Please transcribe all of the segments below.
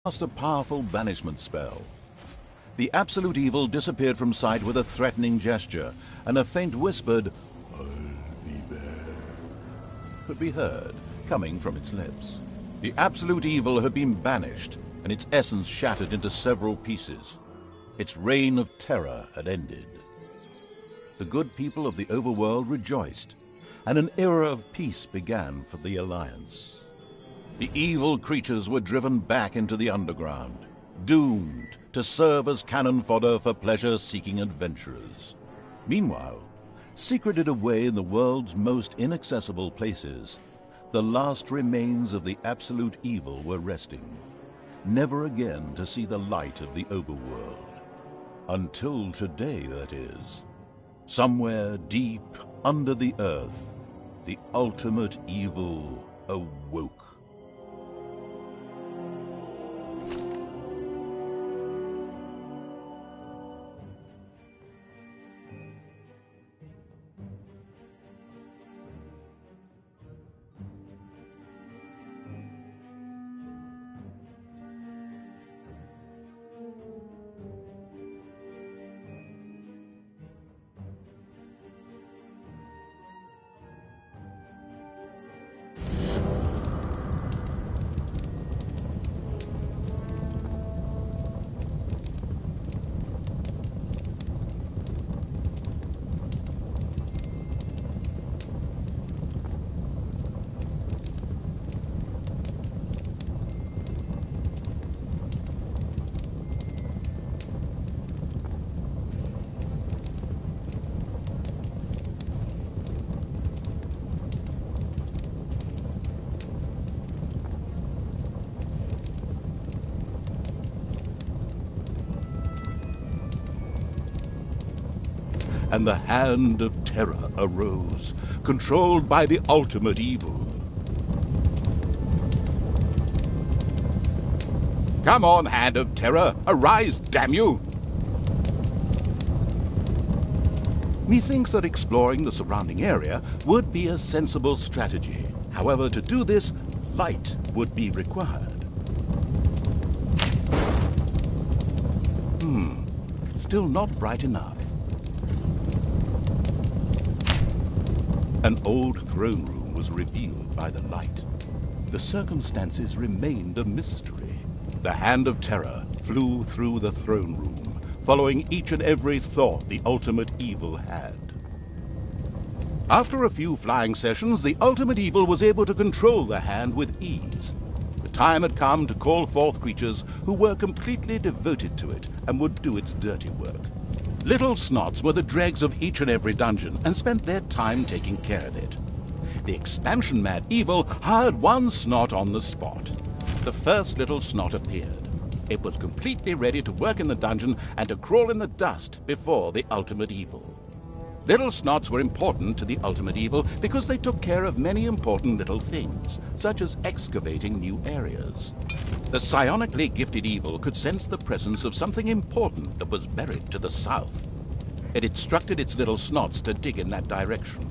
cast a powerful banishment spell. The absolute evil disappeared from sight with a threatening gesture, and a faint whispered, "I'll be there," could be heard coming from its lips. The absolute evil had been banished, and its essence shattered into several pieces. Its reign of terror had ended. The good people of the overworld rejoiced, and an era of peace began for the Alliance. The evil creatures were driven back into the underground, doomed to serve as cannon fodder for pleasure-seeking adventurers. Meanwhile, secreted away in the world's most inaccessible places, the last remains of the absolute evil were resting, never again to see the light of the overworld. Until today, that is. Somewhere deep under the earth, the ultimate evil awoke. And the Hand of Terror arose, controlled by the ultimate evil. Come on, Hand of Terror, arise, damn you! Methinks that exploring the surrounding area would be a sensible strategy. However, to do this, light would be required. Still not bright enough. An old throne room was revealed by the light. The circumstances remained a mystery. The Hand of Terror flew through the throne room, following each and every thought the ultimate evil had. After a few flying sessions, the ultimate evil was able to control the hand with ease. The time had come to call forth creatures who were completely devoted to it and would do its dirty work. Little Snots were the dregs of each and every dungeon and spent their time taking care of it. The expansion-mad evil hired one Snot on the spot. The first Little Snot appeared. It was completely ready to work in the dungeon and to crawl in the dust before the ultimate evil. Little Snots were important to the ultimate evil because they took care of many important little things, such as excavating new areas. The psionically gifted evil could sense the presence of something important that was buried to the south. It instructed its Little Snots to dig in that direction.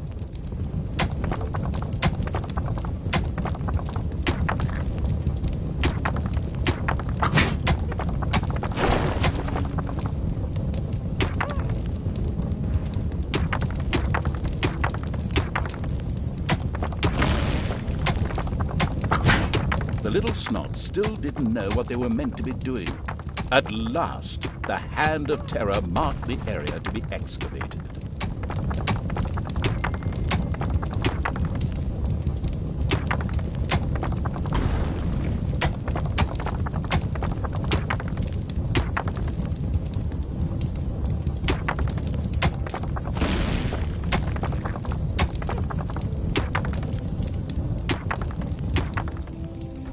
The Little Snots still didn't know what they were meant to be doing. At last, the Hand of Terror marked the area to be excavated.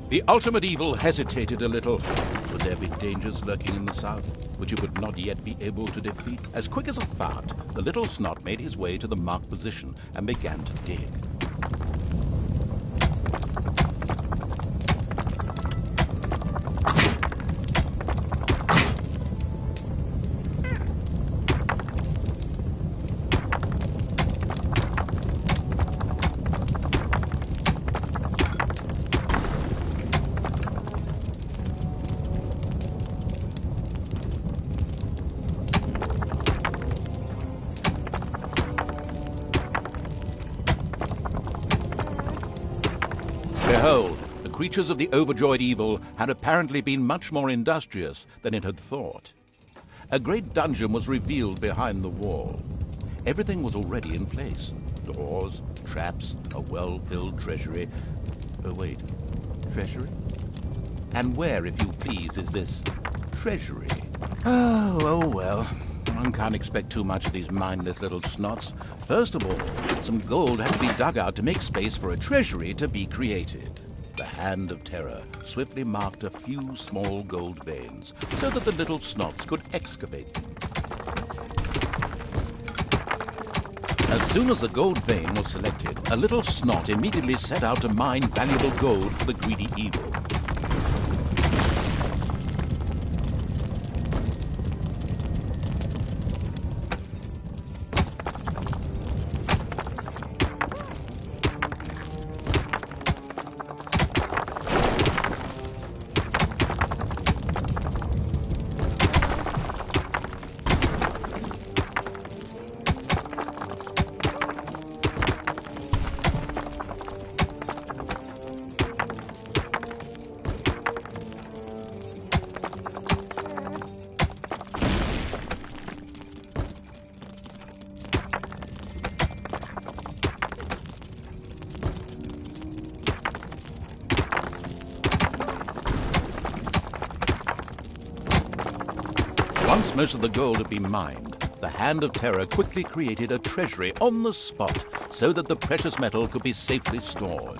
The ultimate evil hesitated a little. Would there be dangers lurking in the south, which it would not yet be able to defeat? As quick as a fart, the Little Snot made his way to the marked position and began to dig. Behold, the creatures of the overjoyed evil had apparently been much more industrious than it had thought. A great dungeon was revealed behind the wall. Everything was already in place. Doors, traps, a well-filled treasury. Oh, wait. Treasury? And where, if you please, is this treasury? Oh, well. One can't expect too much of these mindless little snots. First of all, some gold had to be dug out to make space for a treasury to be created. The hand of terror swiftly marked a few small gold veins so that the little snots could excavate them. As soon as the gold vein was selected, a little snot immediately set out to mine valuable gold for the greedy evil. Once most of the gold had been mined, the Hand of Terror quickly created a treasury on the spot so that the precious metal could be safely stored.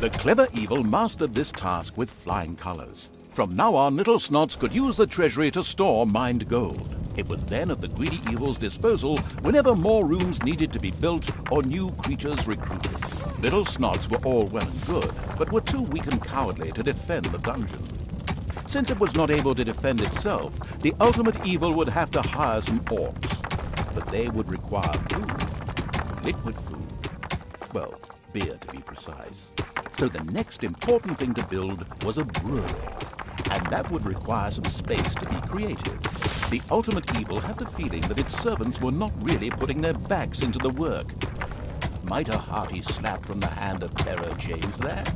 The clever evil mastered this task with flying colors. From now on, little snots could use the treasury to store mined gold. It was then at the greedy evil's disposal whenever more rooms needed to be built or new creatures recruited. Little snots were all well and good, but were too weak and cowardly to defend the dungeon. Since it was not able to defend itself, the ultimate evil would have to hire some orcs. But they would require food. Liquid food. Well, beer to be precise. So the next important thing to build was a brewery. And that would require some space to be created. The ultimate evil had the feeling that its servants were not really putting their backs into the work. Might a hearty slap from the Hand of Terror change that?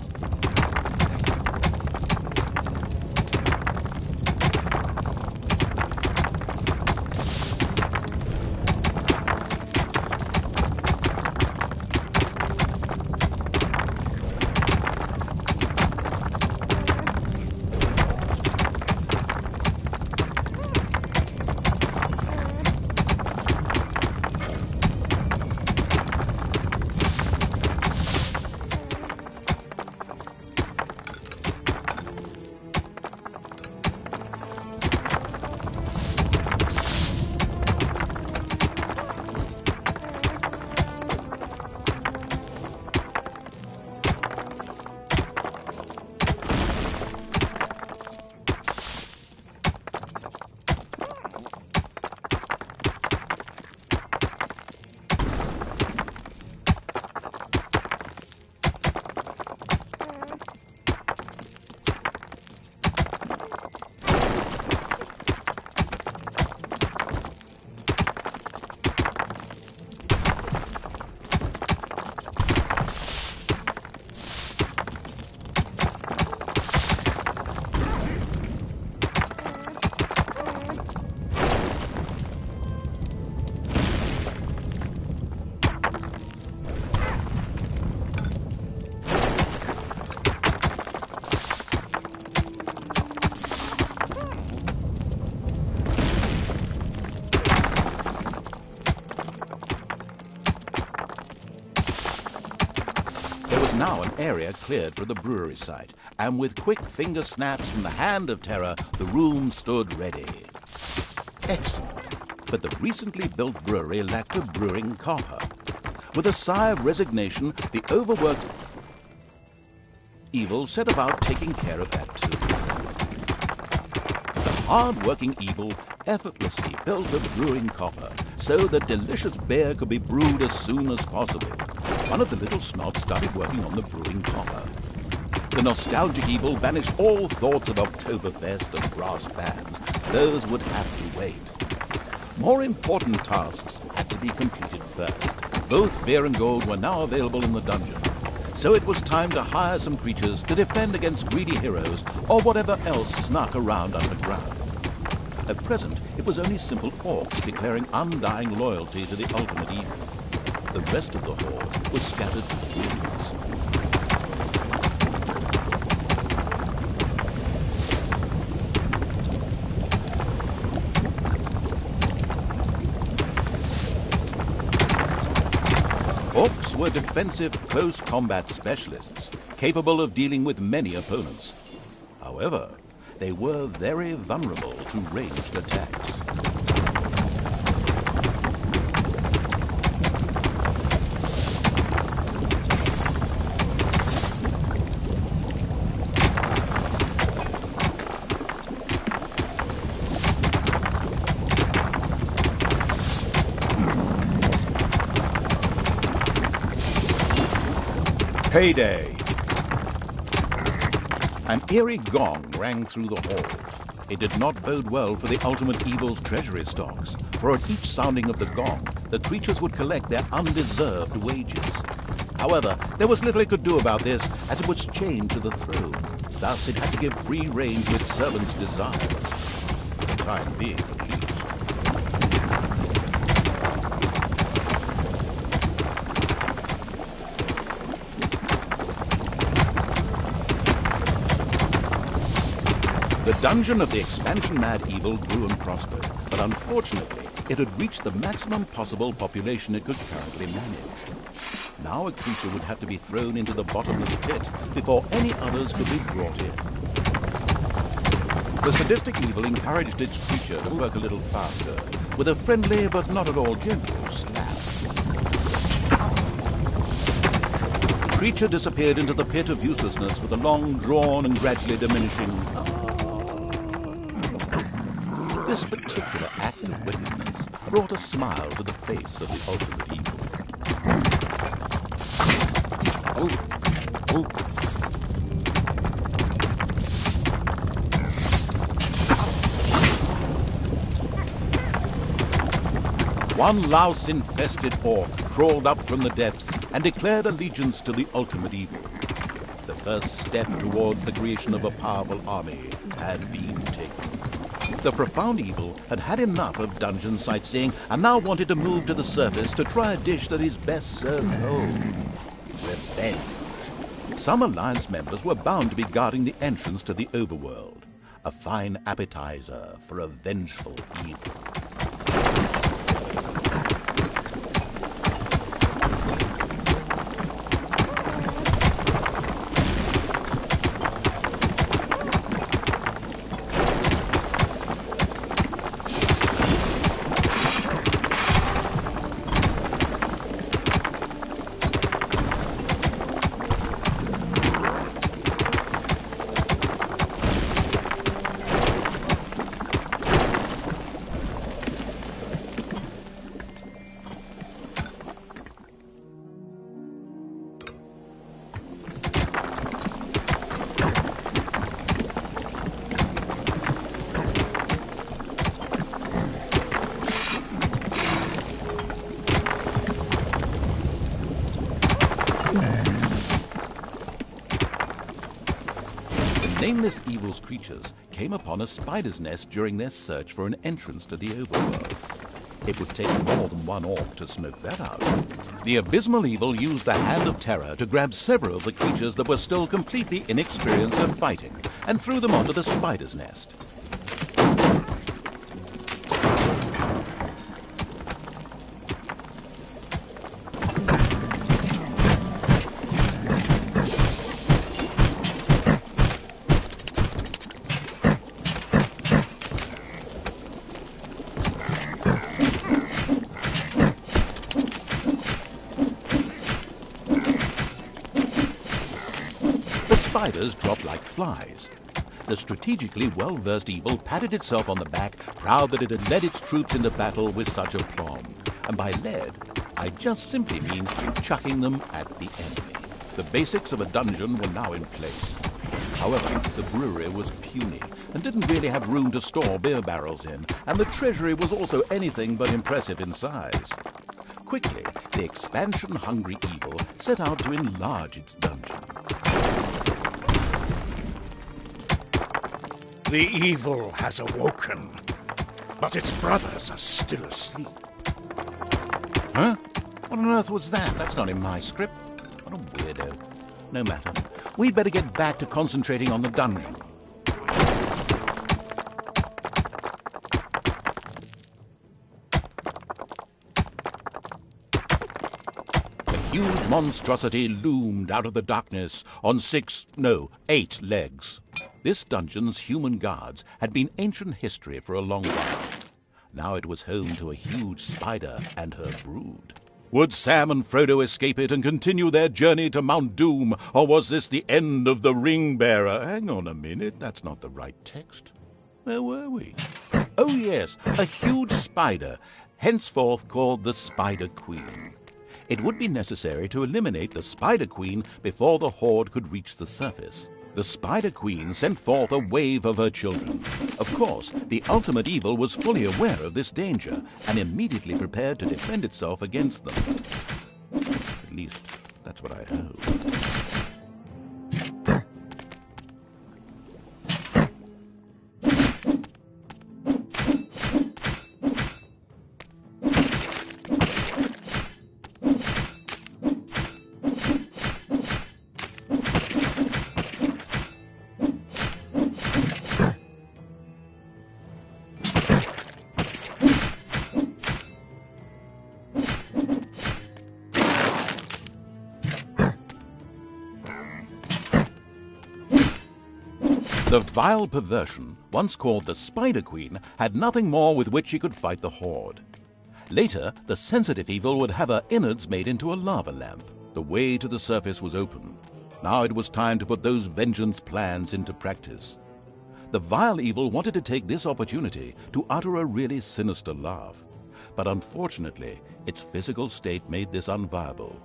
Now an area cleared for the brewery site, and with quick finger snaps from the Hand of Terror, the room stood ready. Excellent, but the recently built brewery lacked a brewing copper. With a sigh of resignation, the overworked evil set about taking care of that too. The hard-working evil effortlessly built a brewing copper so that delicious beer could be brewed as soon as possible. One of the little snots started working on the brewing copper. The nostalgic evil banished all thoughts of Oktoberfest and brass bands. Those would have to wait. More important tasks had to be completed first. Both beer and gold were now available in the dungeon, so it was time to hire some creatures to defend against greedy heroes or whatever else snuck around underground. At present, it was only simple orcs declaring undying loyalty to the ultimate evil. The rest of the horde was scattered to the winds. Orcs were defensive, close combat specialists, capable of dealing with many opponents. However, they were very vulnerable to ranged attacks. Payday! An eerie gong rang through the halls. It did not bode well for the ultimate evil's treasury stocks, for at each sounding of the gong, the creatures would collect their undeserved wages. However, there was little it could do about this, as it was chained to the throne. Thus, it had to give free rein to its servants' desire. For the time being, at least. The dungeon of the expansion-mad evil grew and prospered, but unfortunately, it had reached the maximum possible population it could currently manage. Now a creature would have to be thrown into the bottomless pit before any others could be brought in. The sadistic evil encouraged its creature to work a little faster, with a friendly but not at all gentle slap. The creature disappeared into the pit of uselessness with a long, drawn and gradually diminishing This particular act of wickedness brought a smile to the face of the ultimate evil. One louse-infested orc crawled up from the depths and declared allegiance to the ultimate evil. The first step towards the creation of a powerful army had been taken. The profound evil had had enough of dungeon sightseeing and now wanted to move to the surface to try a dish that is best served home. Revenge. Some Alliance members were bound to be guarding the entrance to the overworld. A fine appetizer for a vengeful evil. Nameless evil's creatures came upon a spider's nest during their search for an entrance to the overworld. It would take more than one orc to smoke that out. The abysmal evil used the hand of terror to grab several of the creatures that were still completely inexperienced at fighting and threw them onto the spider's nest. Spiders dropped like flies. The strategically well-versed evil patted itself on the back, proud that it had led its troops into battle with such aplomb. And by led, I just simply mean chucking them at the enemy. The basics of a dungeon were now in place. However, the brewery was puny and didn't really have room to store beer barrels in, and the treasury was also anything but impressive in size. Quickly, the expansion-hungry evil set out to enlarge its dungeon. The evil has awoken, but its brothers are still asleep. Huh? What on earth was that? That's not in my script. What a weirdo. No matter. We'd better get back to concentrating on the dungeon. A huge monstrosity loomed out of the darkness on 8 legs. This dungeon's human guards had been ancient history for a long while. Now it was home to a huge spider and her brood. Would Sam and Frodo escape it and continue their journey to Mount Doom, or was this the end of the Ring-Bearer? Hang on a minute, that's not the right text. Where were we? Oh yes, a huge spider, henceforth called the Spider Queen. It would be necessary to eliminate the Spider Queen before the Horde could reach the surface. The Spider Queen sent forth a wave of her children. Of course, the ultimate evil was fully aware of this danger and immediately prepared to defend itself against them. At least, that's what I hope. The vile perversion, once called the Spider Queen, had nothing more with which she could fight the Horde. Later, the sensitive evil would have her innards made into a lava lamp. The way to the surface was open. Now it was time to put those vengeance plans into practice. The vile evil wanted to take this opportunity to utter a really sinister laugh. But unfortunately, its physical state made this unviable.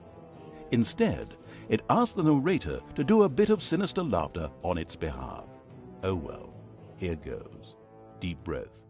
Instead, it asked the narrator to do a bit of sinister laughter on its behalf. Oh well, here goes. Deep breath.